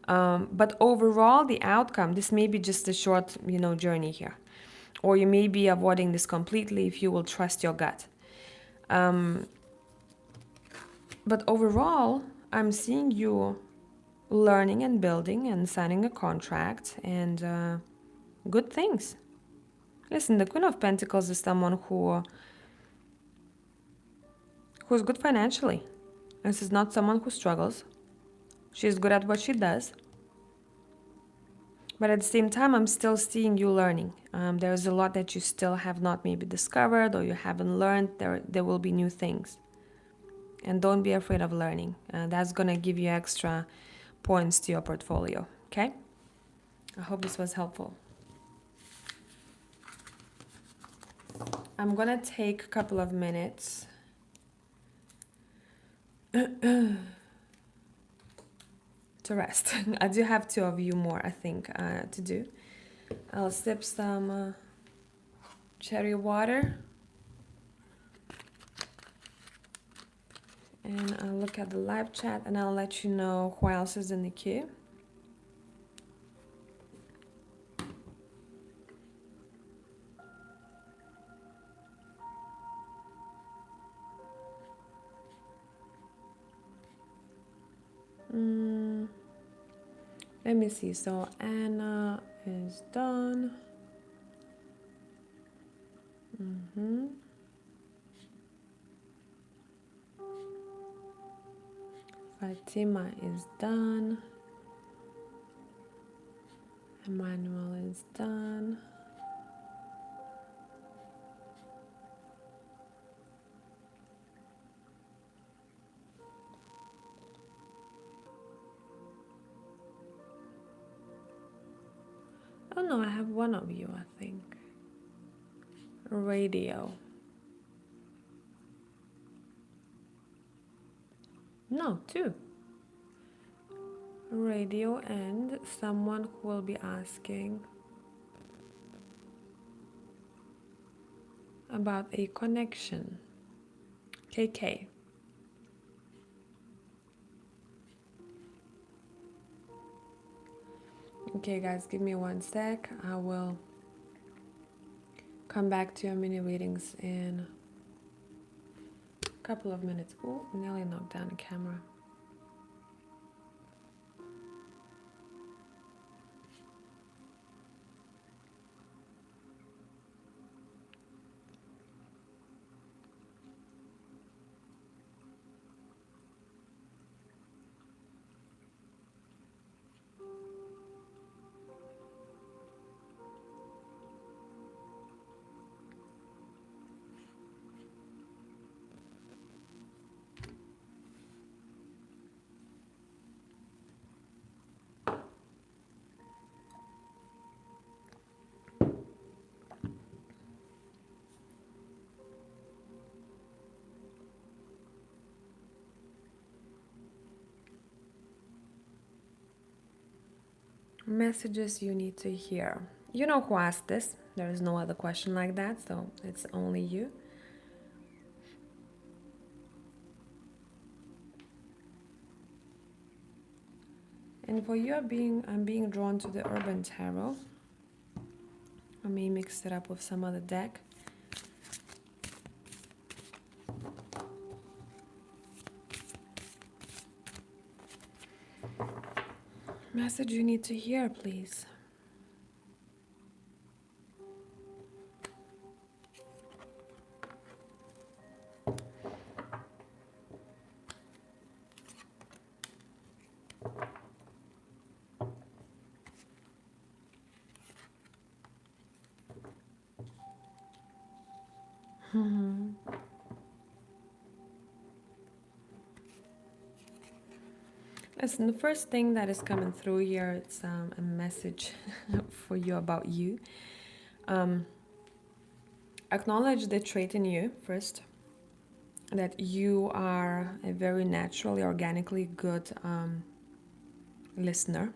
But overall, the outcome, this may be just a short, journey here. Or you may be avoiding this completely if you will trust your gut. But overall, I'm seeing you learning and building and signing a contract and good things. Listen, the Queen of Pentacles is someone who's good financially. This is not someone who struggles. She's good at what she does. But at the same time, I'm still seeing you learning. There's a lot that you still have not maybe discovered or you haven't learned. There will be new things. And don't be afraid of learning. That's going to give you extra points to your portfolio. Okay? I hope this was helpful. I'm going to take a couple of minutes to rest. I do have 2 of you more, I think, to do. I'll sip some cherry water. And I'll look at the live chat and I'll let you know who else is in the queue. Let me see. So Anna is done. Fatima is done. Emmanuel is done. Oh no, I have 1 of you, I think. Radio. No, 2. Radio and someone who will be asking about a connection. KK. Okay guys, give me 1 sec. I will come back to your mini readings in a couple of minutes. Oh, nearly knocked down the camera. Messages you need to hear. You know who asked this. There is no other question like that, so it's only you. And for you, I'm being drawn to the Urban Tarot. I may mix it up with some other deck. Message you need to hear, please. Listen, the first thing that is coming through here, it's a message for you about you. Acknowledge the trait in you first, that you are a very naturally, organically good listener.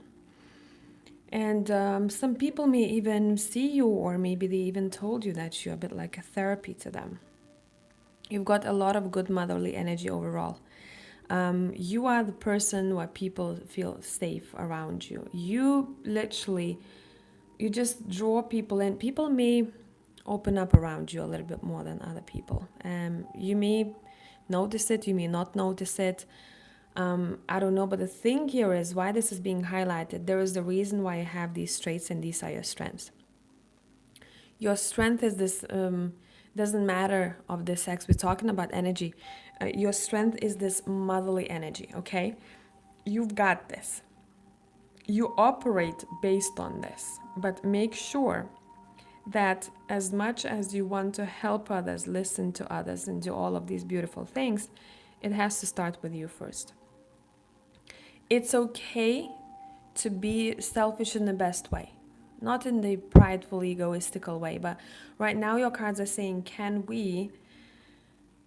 And some people may even see you, or maybe they even told you that you're a bit like a therapy to them. You've got a lot of good motherly energy overall. You are the person where people feel safe around you. You literally, you just draw people in. People may open up around you a little bit more than other people. You may notice it, you may not notice it. I don't know, but the thing here is why this is being highlighted. There is the reason why you have these traits, and these are your strengths. Your strength is this, doesn't matter of the sex, we're talking about energy. Your strength is this motherly energy, okay? You've got this. You operate based on this, but make sure that as much as you want to help others, listen to others, and do all of these beautiful things, it has to start with you first. It's okay to be selfish in the best way, not in the prideful, egoistical way, but right now your cards are saying, can we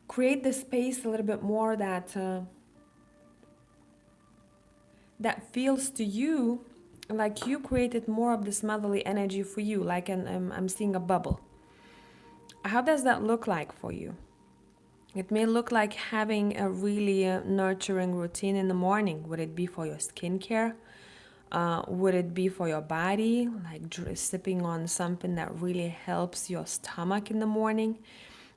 create the space a little bit more that feels to you like you created more of this motherly energy for you, like I'm seeing a bubble. How does that look like for you? It may look like having a really nurturing routine in the morning. Would it be for your skincare? Would it be for your body, like sipping on something that really helps your stomach in the morning?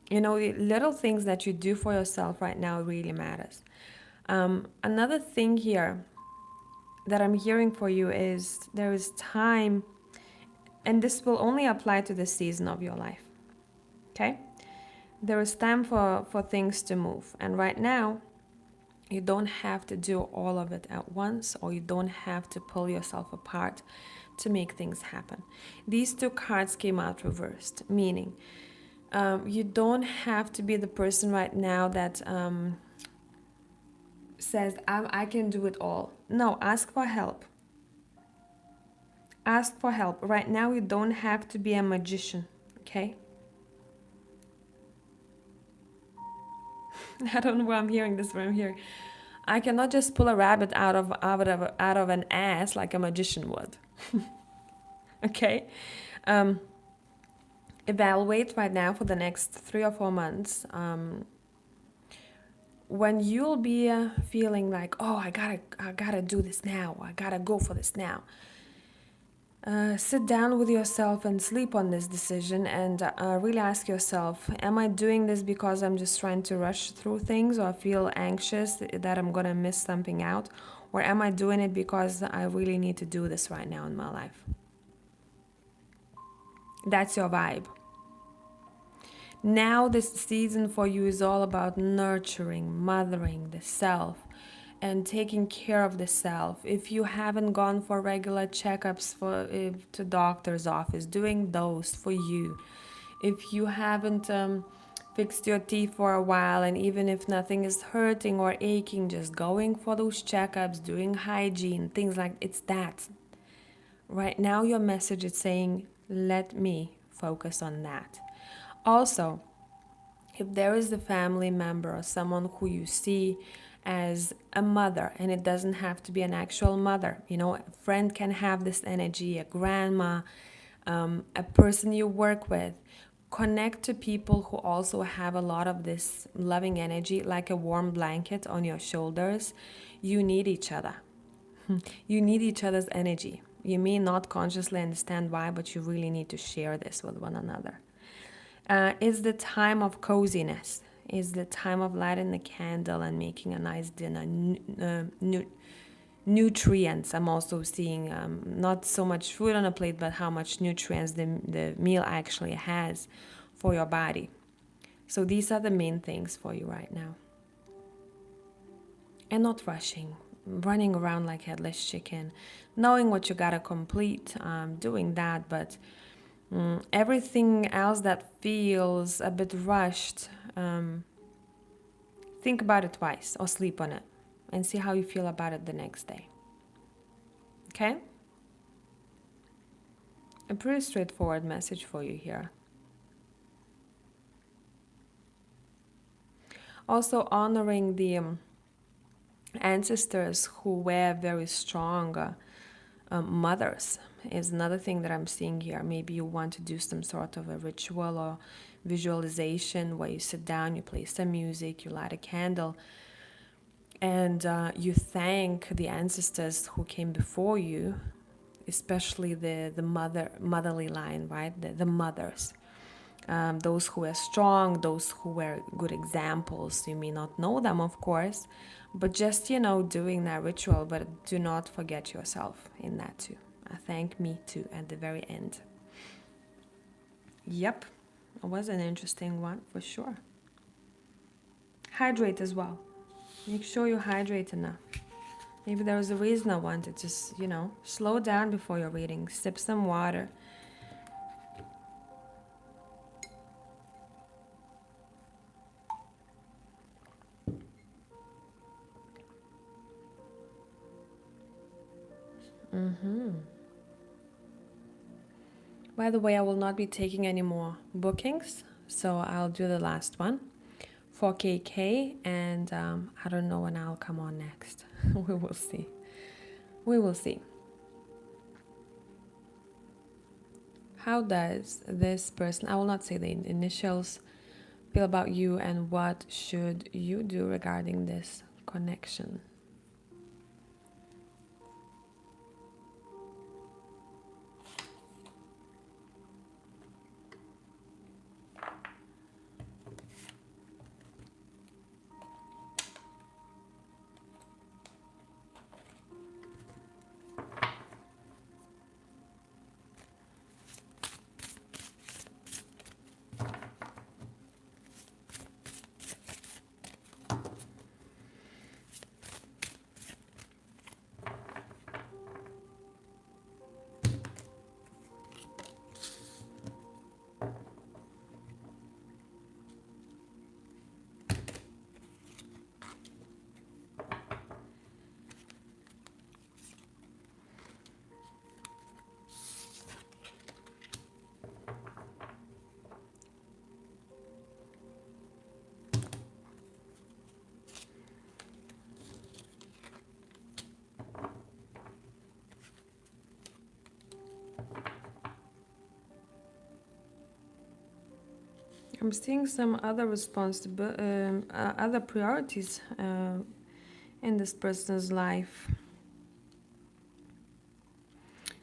You know, the little things that you do for yourself right now really matters. Another thing here that I'm hearing for you is there is time, and this will only apply to the season of your life, okay? There is time for things to move. And right now, you don't have to do all of it at once, or you don't have to pull yourself apart to make things happen. These two cards came out reversed, meaning you don't have to be the person right now that says, I can do it all. No, ask for help. Ask for help. Right now, you don't have to be a magician, okay? I don't know where I'm hearing this, but I'm hearing, I cannot just pull a rabbit out of an ass like a magician would. Okay? Evaluate right now for the next 3 or 4 months. When you'll be feeling like, oh, I gotta do this now. I gotta go for this now. Sit down with yourself and sleep on this decision, and really ask yourself, am I doing this because I'm just trying to rush through things, or I feel anxious that I'm gonna miss something out, or am I doing it because I really need to do this right now in my life? That's your vibe. Now this season for you is all about nurturing, mothering the self, and taking care of the self. If you haven't gone for regular checkups to doctor's office, doing those for you. If you haven't fixed your teeth for a while, and even if nothing is hurting or aching, just going for those checkups, doing hygiene, things like it's that. Right now your message is saying, let me focus on that. Also, if there is a family member or someone who you see as a mother, and it doesn't have to be an actual mother, you know, a friend can have this energy, a grandma, a person you work with, connect to people who also have a lot of this loving energy, like a warm blanket on your shoulders. You need each other. You need each other's energy. You may not consciously understand why, but you really need to share this with one another. It's the time of coziness. It's the time of lighting the candle and making a nice dinner. Nutrients, I'm also seeing not so much food on a plate, but how much nutrients the meal actually has for your body. So these are the main things for you right now. And not rushing, running around like headless chicken, knowing what you gotta complete, doing that, but everything else that feels a bit rushed, think about it twice or sleep on it and see how you feel about it the next day. Okay? A pretty straightforward message for you here. Also honoring the ancestors who were very strong mothers is another thing that I'm seeing here. Maybe you want to do some sort of a ritual or visualization where you sit down, you play some music, you light a candle. and you thank the ancestors who came before you, especially the motherly line, right? The mothers, those who were strong, those who were good examples. You may not know them, of course, but just doing that ritual. But do not forget yourself in that too. Thank me too at the very end. Yep, it was an interesting one for sure. Hydrate as well. Make sure you hydrate enough. Maybe there was a reason I wanted to just, slow down before your reading. Sip some water. By the way, I will not be taking any more bookings, so I'll do the last one for KK, and I don't know when I'll come on next. We will see. We will see. How does this person, I will not say the initials, feel about you, and what should you do regarding this connection? I'm seeing some other other priorities in this person's life.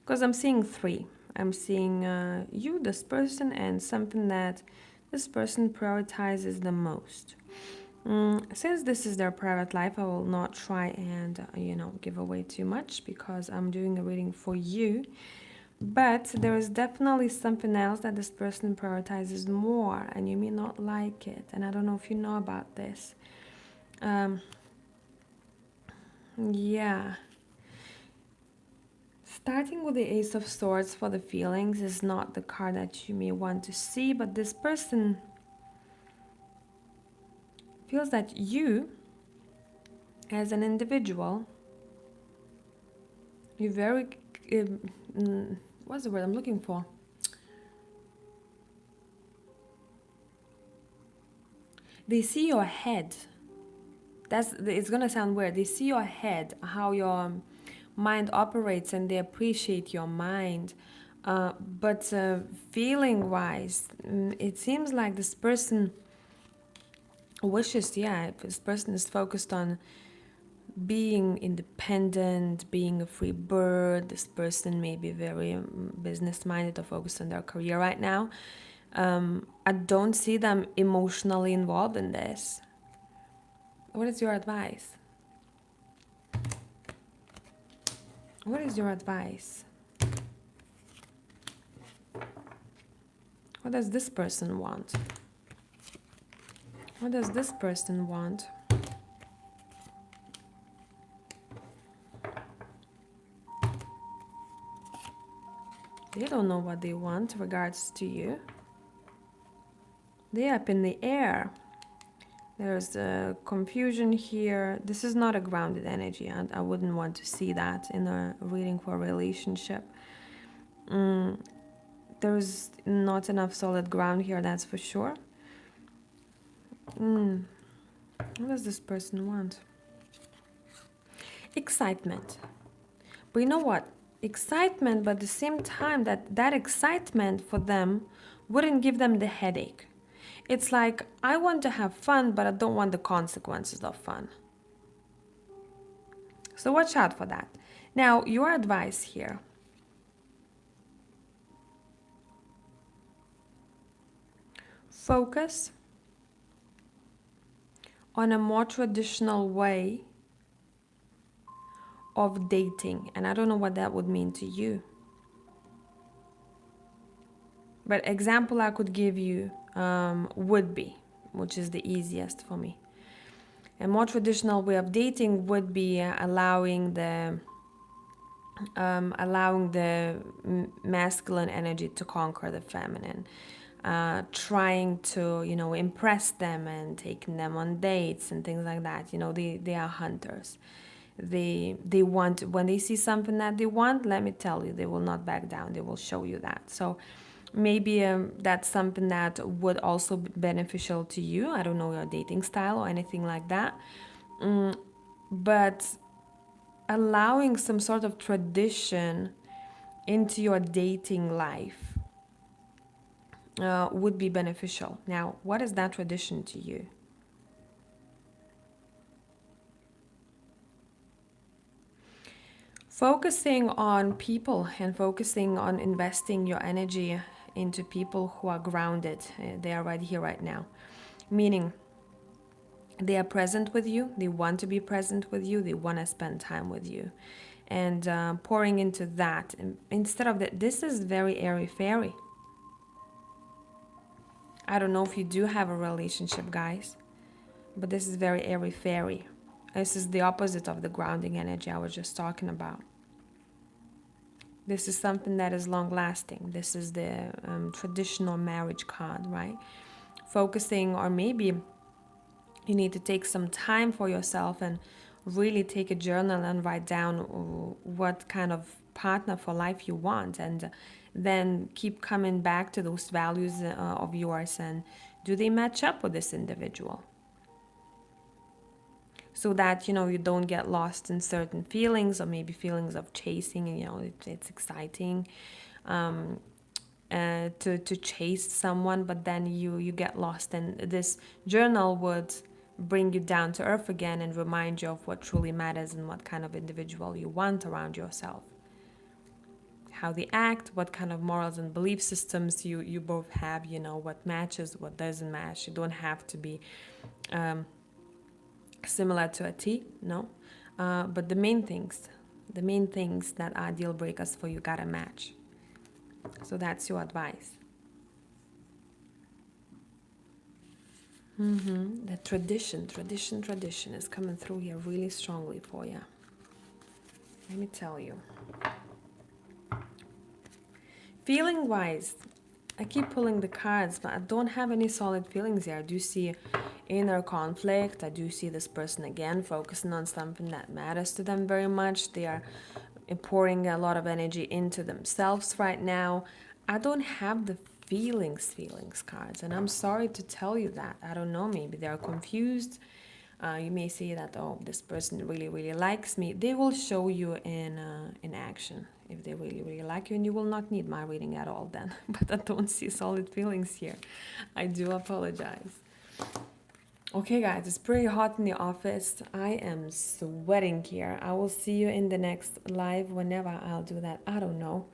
Because I'm seeing three. I'm seeing you, this person, and something that this person prioritizes the most. Since this is their private life, I will not try and, give away too much because I'm doing a reading for you. But there is definitely something else that this person prioritizes more, and you may not like it. And I don't know if you know about this. Yeah. Starting with the Ace of Swords for the feelings is not the card that you may want to see, but this person feels that you, as an individual, you're very... what's the word I'm looking for? They see your head. It's gonna sound weird. They see your head, how your mind operates, and they appreciate your mind. But feeling-wise, it seems like this person wishes, this person is focused on being independent, being a free bird. This person may be very business-minded or focused on their career right now. I don't see them emotionally involved in this. What is your advice? What is your advice? What does this person want? What does this person want? They don't know what they want in regards to you. They're up in the air. There's confusion here. This is not a grounded energy. I wouldn't want to see that in a reading for a relationship. There's not enough solid ground here, that's for sure. What does this person want? Excitement. But you know what? Excitement, but at the same time, that excitement for them wouldn't give them the headache. It's like, I want to have fun, but I don't want the consequences of fun. So watch out for that. Now, your advice here. Focus on a more traditional way of dating. And I don't know what that would mean to you. But example I could give you would be, which is the easiest for me. A more traditional way of dating would be allowing the masculine energy to conquer the feminine, trying to impress them and taking them on dates and things like that. They are hunters. They want, when they see something that they want, let me tell you, they will not back down. They will show you that. So maybe that's something that would also be beneficial to you. I don't know your dating style or anything like that, but allowing some sort of tradition into your dating life would be beneficial. Now, what is that tradition to you? Focusing on people and focusing on investing your energy into people who are grounded. They are right here, right now. Meaning, they are present with you, they want to be present with you, they want to spend time with you. And pouring into that, instead of that, this is very airy-fairy. I don't know if you do have a relationship, guys, but this is very airy-fairy. This is the opposite of the grounding energy I was just talking about. This is something that is long-lasting. This is the traditional marriage card, right? Focusing, or maybe you need to take some time for yourself and really take a journal and write down what kind of partner for life you want, and then keep coming back to those values of yours, and do they match up with this individual? So that you don't get lost in certain feelings, or maybe feelings of chasing. It's exciting to chase someone, but then you get lost, and this journal would bring you down to earth again and remind you of what truly matters and what kind of individual you want around yourself, how they act, what kind of morals and belief systems you both have, what matches, what doesn't match. You don't have to be similar to a T, no, but the main things that are deal breakers for you gotta match. So that's your advice. The tradition is coming through here really strongly for you. Let me tell you. Feeling wise, I keep pulling the cards, but I don't have any solid feelings here. I do see inner conflict. I do see this person again focusing on something that matters to them very much. They are pouring a lot of energy into themselves right now. I don't have the feelings cards, and I'm sorry to tell you that. I don't know, maybe they're confused. You may say that, oh, this person really, really likes me. They will show you in action if they really, really like you, and you will not need my reading at all then. But I don't see solid feelings here. I do apologize. Okay, guys, it's pretty hot in the office. I am sweating here. I will see you in the next live whenever I'll do that. I don't know.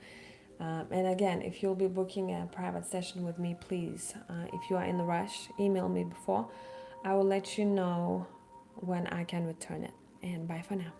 And again, if you'll be booking a private session with me, please, if you are in the rush, email me before. I will let you know when I can return it. And bye for now.